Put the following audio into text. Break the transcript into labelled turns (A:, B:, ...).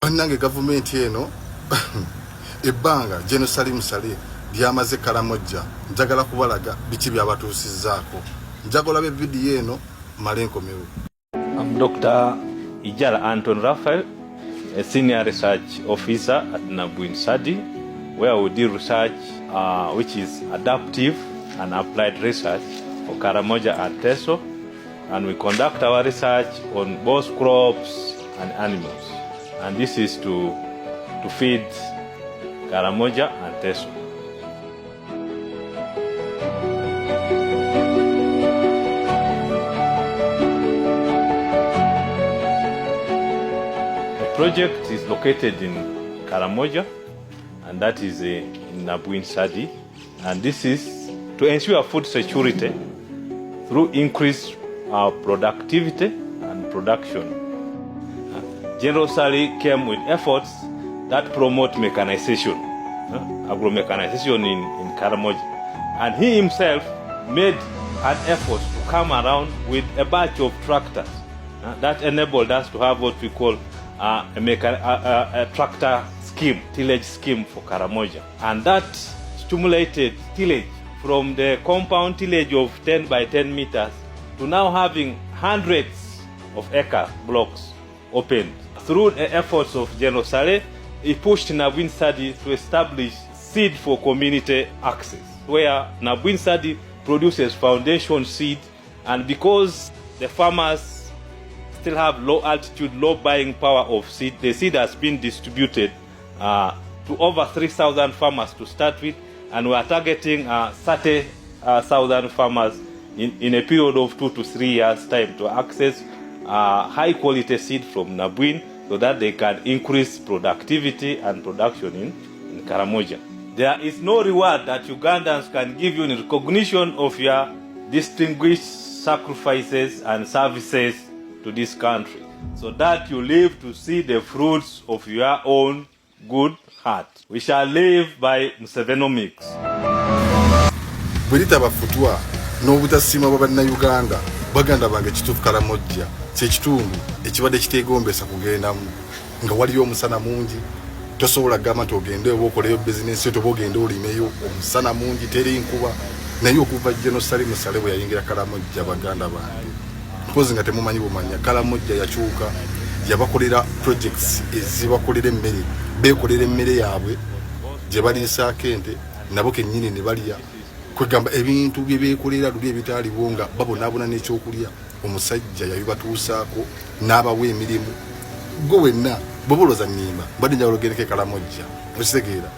A: Nange government eno ebbanga General Salim Saleh lyamaze Karamojja njagala kubalaga biki byabatuusizzaako njagala be video eno malenkomewo.
B: I'm Dr. Ijala Anton Raphael, a senior research officer at Nabuin Sadi, where we do research which is adaptive and applied research for Karamoja and Teso, and we conduct our research on both crops and animals. And this is to feed Karamoja and Teso. The project is located in Karamoja, and that is in Nabuin Sadi. And this is to ensure food security through increased productivity and production. General Saleh came with efforts that promote mechanization, agro-mechanization in Karamoja. And he himself made an effort to come around with a batch of tractors that enabled us to have what we call a tractor scheme, tillage scheme for Karamoja. And that stimulated tillage from the compound tillage of 10 by 10 meters to now having hundreds of acre blocks opened. Through the efforts of General Saleh, he pushed Nabuin Sadi to establish seed for community access, where Nabuin Sadi produces foundation seed, and because the farmers still have low altitude, low buying power of seed, the seed has been distributed to over 3,000 farmers to start with, and we are targeting 30,000 farmers in a period of 2 to 3 years' time to access high quality seed from Nabuin, so that they can increase productivity and production in Karamoja. There is no reward that Ugandans can give you in recognition of your distinguished sacrifices and services to this country, so that you live to see the fruits of your own good heart. We shall live by Musevenomics.
A: Bulita bafutwa n'obutasima bw'Abannayuganda baganda bange kituufu Karamoja kyekitundu ekibadde kiteegombesa kugendamu nga waliyo omusana mungi tosobola gamba nti ogende okoleyo bizinesi yo tobogenda olimeyo omusana mungi teri nkuba naye okuva General Salim Saleh bwe yayingira Karamoja baganda bange mpozi nga temumanyi bumanya Karamoja yakyuka yabakolera projects ezibakolera emmere beekolera emmere yaabwe gye baliisaako ente nabo kennyini ne balya kwegamba ebintu bye beekolera luli ebitaaliwo nga babonaabona n'ekyokulya omusajja yabibatuusaako n'abawa emirimu gwe wenna bw'obuloza nnimba mbadde njagala ogendeko Karamoja okitegeera